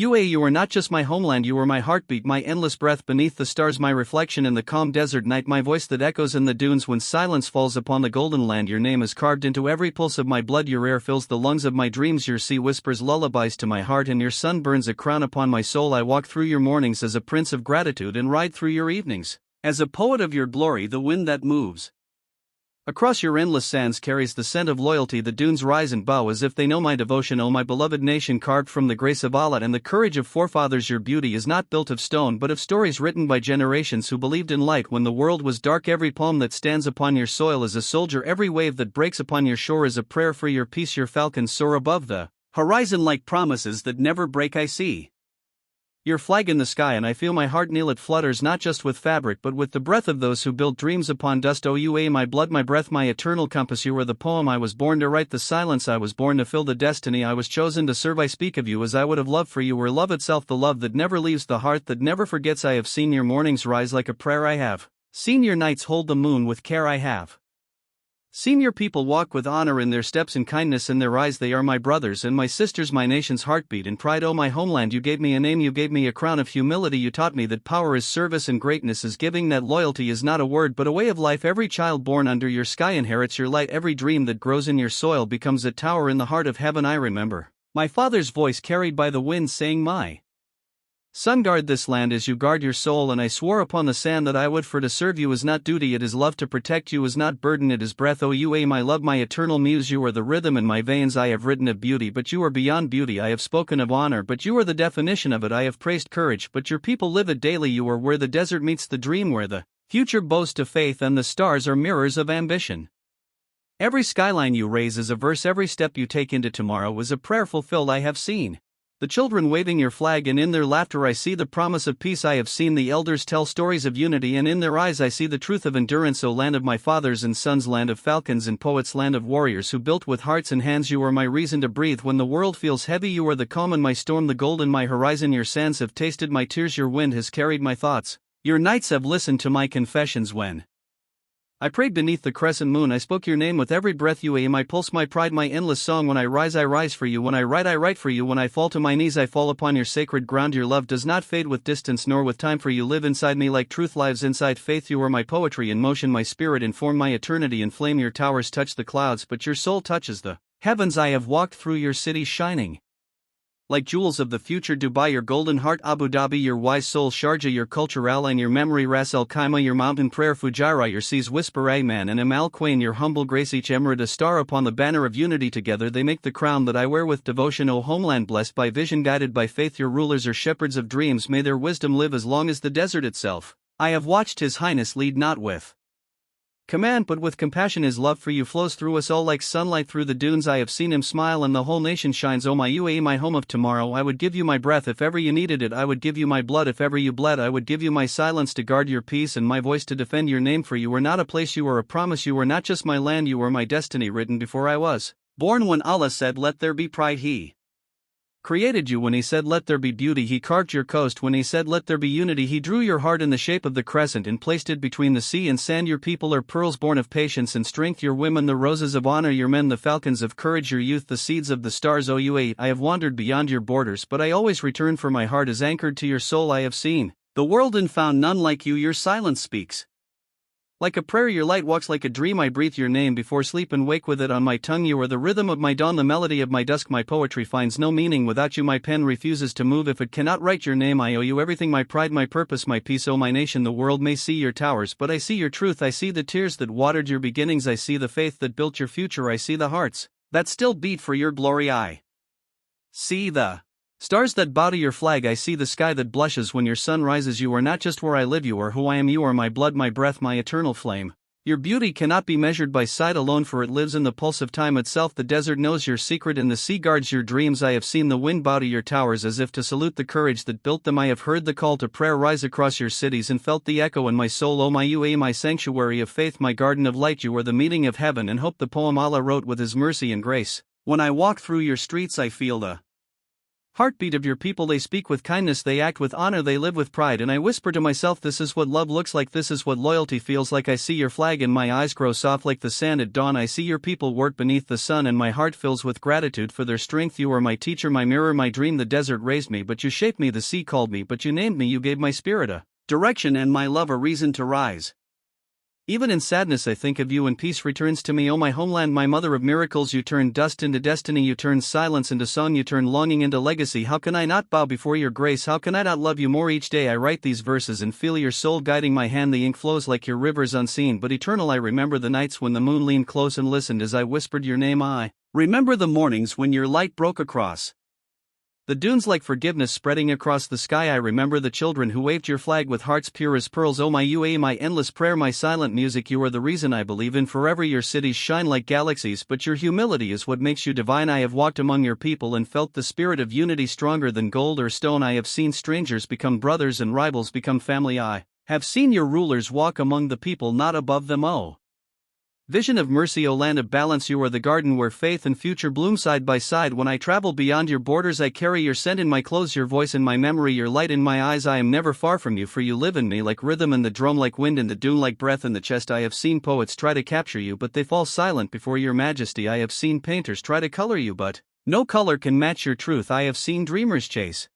You are not just my homeland, you are my heartbeat, my endless breath beneath the stars, my reflection in the calm desert night, my voice that echoes in the dunes when silence falls upon the golden land. Your name is carved into every pulse of my blood, your air fills the lungs of my dreams, your sea whispers lullabies to my heart, and your sun burns a crown upon my soul. I walk through your mornings as a prince of gratitude and ride through your evenings as a poet of your glory, the wind that moves across your endless sands carries the scent of loyalty. The dunes rise and bow as if they know my devotion. O my beloved nation, carved from the grace of Allah and the courage of forefathers, your beauty is not built of stone but of stories written by generations who believed in light when the world was dark. Every poem that stands upon your soil is a soldier, every wave that breaks upon your shore is a prayer for your peace. Your falcons soar above the horizon like promises that never break. I see your flag in the sky and I feel my heart kneel. It flutters not just with fabric but with the breath of those who build dreams upon dust. O you are my blood, my breath, my eternal compass. You are the poem I was born to write, the silence I was born to fill, the destiny I was chosen to serve. I speak of you as I would have loved for you were love itself, the love that never leaves, the heart that never forgets. I have seen your mornings rise like a prayer, I have seen your nights hold the moon with care, I have seen your people walk with honor in their steps and kindness in their eyes. They are my brothers and my sisters, my nation's heartbeat and pride. O my homeland, you gave me a name, you gave me a crown of humility. You taught me that power is service and greatness is giving, that loyalty is not a word but a way of life. Every child born under your sky inherits your light. Every dream that grows in your soil becomes a tower in the heart of heaven. I remember my father's voice carried by the wind saying, my son, guard this land as you guard your soul, and I swore upon the sand that I would, for to serve you is not duty, it is love, to protect you is not burden, it is breath. O you are my love, my eternal muse, you are the rhythm in my veins. I have written of beauty but you are beyond beauty, I have spoken of honor but you are the definition of it, I have praised courage but your people live it daily. You are where the desert meets the dream, where the future bows to faith and the stars are mirrors of ambition. Every skyline you raise is a verse, every step you take into tomorrow is a prayer fulfilled. I have seen the children waving your flag and in their laughter I see the promise of peace. I have seen the elders tell stories of unity and in their eyes I see the truth of endurance. O land of my fathers and sons, land of falcons and poets, land of warriors who built with hearts and hands, you are my reason to breathe when the world feels heavy. You are the calm in my storm, the gold in my horizon. Your sands have tasted my tears, your wind has carried my thoughts, your nights have listened to my confessions. When I prayed beneath the crescent moon, I spoke your name with every breath. You are my pulse, my pride, my endless song. When I rise for you. When I write for you. When I fall to my knees, I fall upon your sacred ground. Your love does not fade with distance nor with time, for you live inside me like truth lives inside faith. You are my poetry in motion, my spirit in form, my eternity in flame. Your towers touch the clouds, but your soul touches the heavens. I have walked through your city shining like jewels of the future. Dubai, your golden heart. Abu Dhabi, your wise soul. Sharjah, your culture. Al Ain, your memory. Ras Al Khaimah, your mountain prayer. Fujairah, your seas whisper Amen, and Al Quain, your humble grace. Each emirate a star upon the banner of unity. Together they make the crown that I wear with devotion. O homeland, blessed by vision, guided by faith, your rulers are shepherds of dreams. May their wisdom live as long as the desert itself. I have watched His Highness lead not with command but with compassion. His love for you flows through us all like sunlight through the dunes. I have seen Him smile and the whole nation shines. O my UAE, my home of tomorrow, I would give you my breath if ever you needed it. I would give you my blood if ever you bled. I would give you my silence to guard your peace and my voice to defend your name, for you are not a place, you are a promise. You are not just my land, you are my destiny, written before I was born. When Allah said let there be pride, He created you. When He said let there be beauty, He carved your coast. When He said let there be unity, He drew your heart in the shape of the crescent and placed it between the sea and sand. Your people are pearls born of patience and strength, your women the roses of honor, your men the falcons of courage, your youth the seeds of the stars. O UAE, I have wandered beyond your borders but I always return, for my heart is anchored to your soul. I have seen the world and found none like you. Your silence speaks like a prayer, your light walks like a dream. I breathe your name before sleep and wake with it on my tongue. You are the rhythm of my dawn, the melody of my dusk. My poetry finds no meaning without you. My pen refuses to move if it cannot write your name. I owe you everything, my pride, my purpose, my peace. O my nation, the world may see your towers but I see your truth. I see the tears that watered your beginnings. I see the faith that built your future. I see the hearts that still beat for your glory. I see the stars that bow to your flag. I see the sky that blushes when your sun rises. You are not just where I live, you are who I am. You are my blood, my breath, my eternal flame. Your beauty cannot be measured by sight alone, for it lives in the pulse of time itself. The desert knows your secret and the sea guards your dreams. I have seen the wind bow to your towers as if to salute the courage that built them. I have heard the call to prayer rise across your cities and felt the echo in my soul. O my UAE, my sanctuary of faith, my garden of light, you are the meeting of heaven and hope, the poem Allah wrote with His mercy and grace. When I walk through your streets I feel the Heartbeat of your people, they speak with kindness, they act with honor, they live with pride. And I whisper to myself, this is what love looks like, this is what loyalty feels like. I see your flag and my eyes grow soft like the sand at dawn. I see your people work beneath the sun and my heart fills with gratitude for their strength. You are my teacher, my mirror, my dream. The desert raised me, but you shaped me. The sea called me, but you named me. You gave my spirit a direction and my love a reason to rise. Even in sadness I think of you and peace returns to me. Oh my homeland, my mother of miracles, you turn dust into destiny, you turn silence into song, you turn longing into legacy. How can I not bow before your grace? How can I not love you more? Each day I write these verses and feel your soul guiding my hand. The ink flows like your rivers unseen but eternal. I remember the nights when the moon leaned close and listened as I whispered your name. I remember the mornings when your light broke across the dunes like forgiveness spreading across the sky. I remember the children who waved your flag with hearts pure as pearls. Oh my UAE, my endless prayer, my silent music. You are the reason I believe in forever. Your cities shine like galaxies, but your humility is what makes you divine. I have walked among your people and felt the spirit of unity stronger than gold or stone. I have seen strangers become brothers and rivals become family. I have seen your rulers walk among the people, not above them. Oh, vision of mercy, O land of balance, you are the garden where faith and future bloom side by side. When I travel beyond your borders, I carry your scent in my clothes, your voice in my memory, your light in my eyes. I am never far from you, for you live in me like rhythm in the drum, like wind in the dune, like breath in the chest. I have seen poets try to capture you, but they fall silent before your majesty. I have seen painters try to color you, but no color can match your truth. I have seen dreamers chase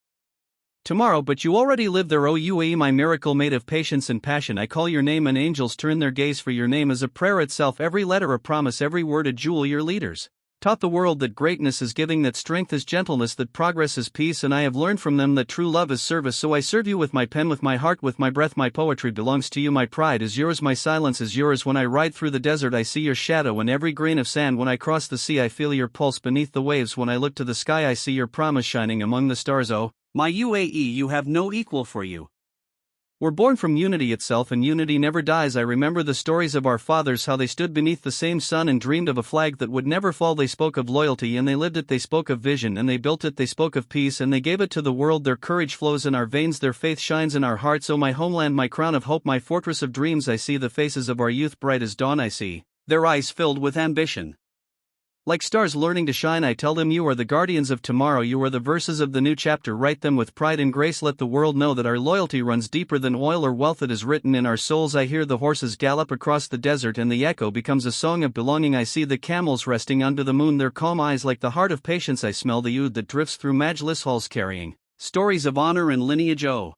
tomorrow, but you already live there. O UAE, my miracle made of patience and passion. I call your name and angels turn their gaze, for your name is a prayer itself, every letter a promise, every word a jewel. Your leaders taught the world that greatness is giving, that strength is gentleness, that progress is peace, and I have learned from them that true love is service. So I serve you with my pen, with my heart, with my breath. My poetry belongs to you, my pride is yours, my silence is yours. When I ride through the desert I see your shadow in every grain of sand. When I cross the sea I feel your pulse beneath the waves. When I look to the sky I see your promise shining among the stars. Oh, my UAE, you have no equal, for you were born from unity itself, and unity never dies. I remember the stories of our fathers, how they stood beneath the same sun and dreamed of a flag that would never fall. They spoke of loyalty and they lived it, they spoke of vision and they built it, they spoke of peace and they gave it to the world. Their courage flows in our veins, their faith shines in our hearts. Oh my homeland, my crown of hope, my fortress of dreams, I see the faces of our youth bright as dawn. I see their eyes filled with ambition, like stars learning to shine. I tell them you are the guardians of tomorrow, you are the verses of the new chapter. Write them with pride and grace, let the world know that our loyalty runs deeper than oil or wealth. It is written in our souls. I hear the horses gallop across the desert and the echo becomes a song of belonging. I see the camels resting under the moon, their calm eyes like the heart of patience. I smell the oud that drifts through majlis halls carrying stories of honor and lineage. Oh,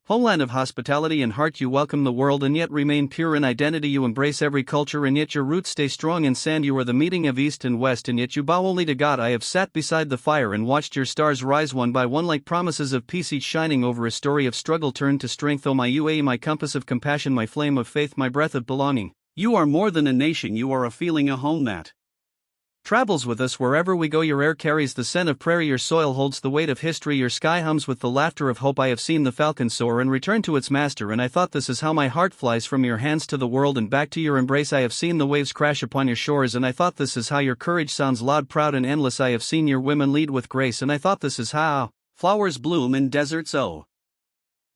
homeland of hospitality and heart, you welcome the world and yet remain pure in identity. You embrace every culture and yet your roots stay strong in sand. You are the meeting of east and west and yet you bow only to God. I have sat beside the fire and watched your stars rise one by one like promises of peace, each shining over a story of struggle turned to strength. Oh my UAE, my compass of compassion, my flame of faith, my breath of belonging. You are more than a nation, you are a feeling, a home that travels with us wherever we go. Your air carries the scent of prairie, your soil holds the weight of history, your sky hums with the laughter of hope. I have seen the falcon soar and return to its master, and I thought this is how my heart flies from your hands to the world and back to your embrace. I have seen the waves crash upon your shores, and I thought this is how your courage sounds loud, proud and endless. I have seen your women lead with grace, and I thought this is how flowers bloom in deserts. Oh,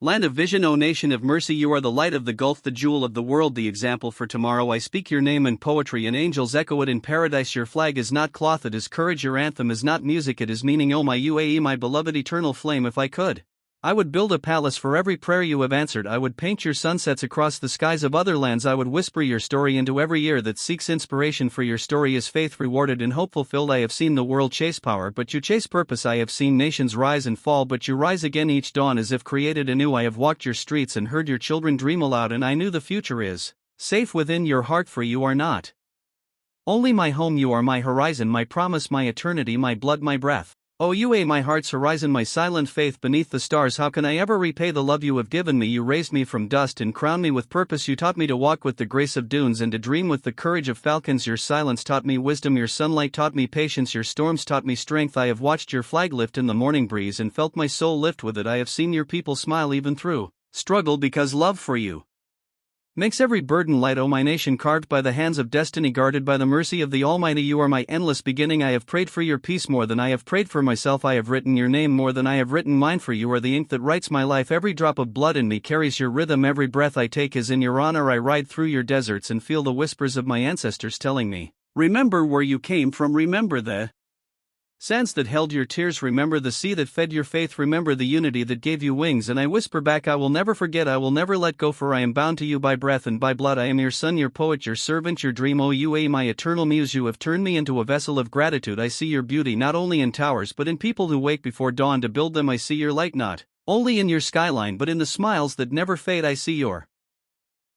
land of vision, O nation of mercy, you are the light of the gulf, the jewel of the world, the example for tomorrow. I speak your name in poetry and angels echo it in paradise. Your flag is not cloth, it is courage. Your anthem is not music, it is meaning. Oh my UAE, my beloved eternal flame, if I could, I would build a palace for every prayer you have answered. I would paint your sunsets across the skies of other lands. I would whisper your story into every ear that seeks inspiration, for your story is faith rewarded and hope fulfilled. I have seen the world chase power, but you chase purpose. I have seen nations rise and fall, but you rise again each dawn as if created anew. I have walked your streets and heard your children dream aloud, and I knew the future is safe within your heart, for you are not only my home, you are my horizon, my promise, my eternity, my blood, my breath. O UAE, my heart's horizon, my silent faith beneath the stars. How can I ever repay the love you have given me? You raised me from dust and crowned me with purpose. You taught me to walk with the grace of dunes and to dream with the courage of falcons. Your silence taught me wisdom, your sunlight taught me patience, your storms taught me strength. I have watched your flag lift in the morning breeze and felt my soul lift with it. I have seen your people smile even through struggle, because love for you makes every burden light. O my nation, carved by the hands of destiny, guarded by the mercy of the Almighty, you are my endless beginning. I have prayed for your peace more than I have prayed for myself. I have written your name more than I have written mine, for you are the ink that writes my life. Every drop of blood in me carries your rhythm. Every breath I take is in your honor. I ride through your deserts and feel the whispers of my ancestors telling me, remember where you came from, remember the Sands that held your tears, remember the sea that fed your faith, remember the unity that gave you wings. And I whisper back, I will never forget, I will never let go, for I am bound to you by breath and by blood. I am your son, your poet, your servant, your dream, O you, my eternal muse. You have turned me into a vessel of gratitude. I see your beauty not only in towers but in people who wake before dawn to build them. I see your light not only in your skyline but in the smiles that never fade. I see your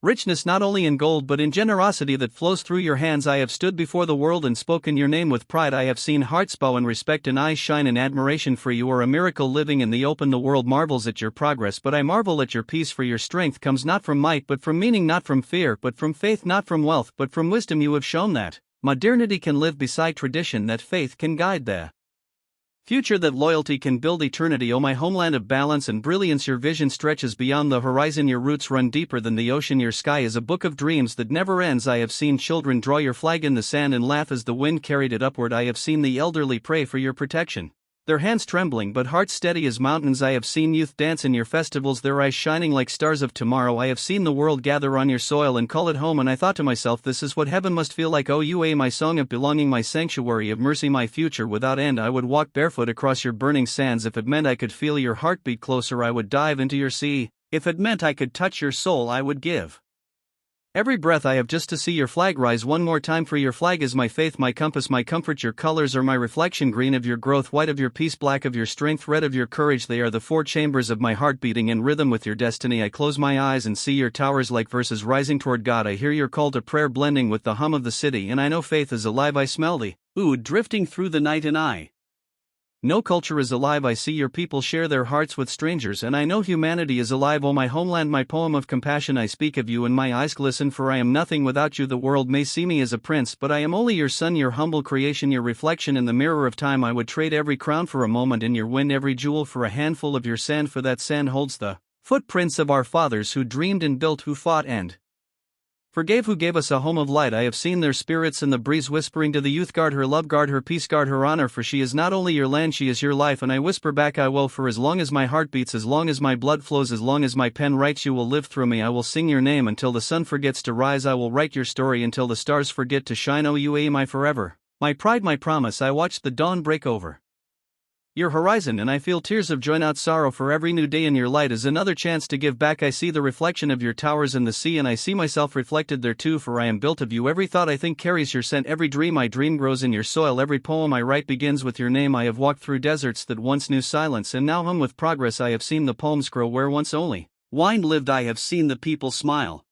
richness not only in gold but in generosity that flows through your hands. I have stood before the world and spoken your name with pride. I have seen hearts bow in respect and eyes shine in admiration, for you are a miracle living in the open. The world marvels at your progress, but I marvel at your peace, for your strength comes not from might but from meaning, not from fear but from faith, not from wealth but from wisdom. You have shown that modernity can live beside tradition, that faith can guide the future, that loyalty can build eternity. O my homeland of balance and brilliance, your vision stretches beyond the horizon, your roots run deeper than the ocean, your sky is a book of dreams that never ends. I have seen children draw your flag in the sand and laugh as the wind carried it upward. I have seen the elderly pray for your protection, their hands trembling but hearts steady as mountains. I have seen youth dance in your festivals, their eyes shining like stars of tomorrow. I have seen the world gather on your soil and call it home, and I thought to myself, this is what heaven must feel like. O you, my song of belonging, my sanctuary of mercy, my future without end. I would walk barefoot across your burning sands if it meant I could feel your heartbeat closer. I would dive into your sea if it meant I could touch your soul. I would give every breath I have just to see your flag rise one more time, for your flag is my faith, my compass, my comfort. Your colors are my reflection, green of your growth, white of your peace, black of your strength, red of your courage. They are the four chambers of my heart beating in rhythm with your destiny. I close my eyes and see your towers like verses rising toward God. I hear your call to prayer blending with the hum of the city, and I know faith is alive. I smell the oud drifting through the night, and I know culture is alive. I see your people share their hearts with strangers, and I know humanity is alive. O my homeland, my poem of compassion, I speak of you and my eyes glisten, for I am nothing without you. The world may see me as a prince, but I am only your son, your humble creation, your reflection in the mirror of time. I would trade every crown for a moment in your wind, every jewel for a handful of your sand, for that sand holds the footprints of our fathers who dreamed and built, who fought and forgave, who gave us a home of light. I have seen their spirits in the breeze whispering to the youth, guard her love, guard her peace, guard her honor, for she is not only your land, she is your life. And I whisper back, I will, for as long as my heart beats, as long as my blood flows, as long as my pen writes, you will live through me. I will sing your name until the sun forgets to rise. I will write your story until the stars forget to shine. O you, my forever, my pride, my promise. I watch the dawn break over your horizon, and I feel tears of joy, not sorrow, for every new day in your light is another chance to give back. I see the reflection of your towers in the sea, and I see myself reflected there too, for I am built of you. Every thought I think carries your scent, every dream I dream grows in your soil, every poem I write begins with your name. I have walked through deserts that once knew silence and now hum with progress. I have seen the poems grow where once only wine lived. I have seen the people smile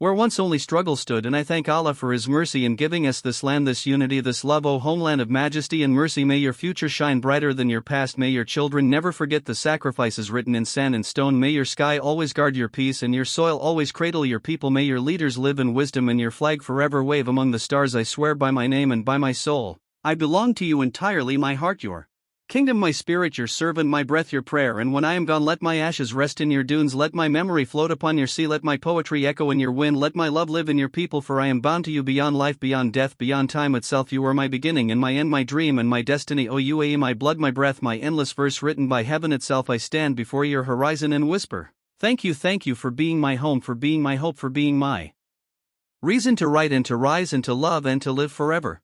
where once only struggle stood, and I thank Allah for His mercy in giving us this land, this unity, this love. O homeland of majesty and mercy, may your future shine brighter than your past. May your children never forget the sacrifices written in sand and stone. May your sky always guard your peace and your soil always cradle your people. May your leaders live in wisdom and your flag forever wave among the stars. I swear by my name and by my soul, I belong to you entirely, my heart your kingdom, my spirit your servant, my breath your prayer. And when I am gone, let my ashes rest in your dunes, let my memory float upon your sea, let my poetry echo in your wind, let my love live in your people, for I am bound to you beyond life, beyond death, beyond time itself. You are my beginning and my end, my dream and my destiny. O you, my blood, my breath, my endless verse written by heaven itself. I stand before your horizon and whisper, thank you for being my home, for being my hope, for being my reason to write and to rise and to love and to live forever.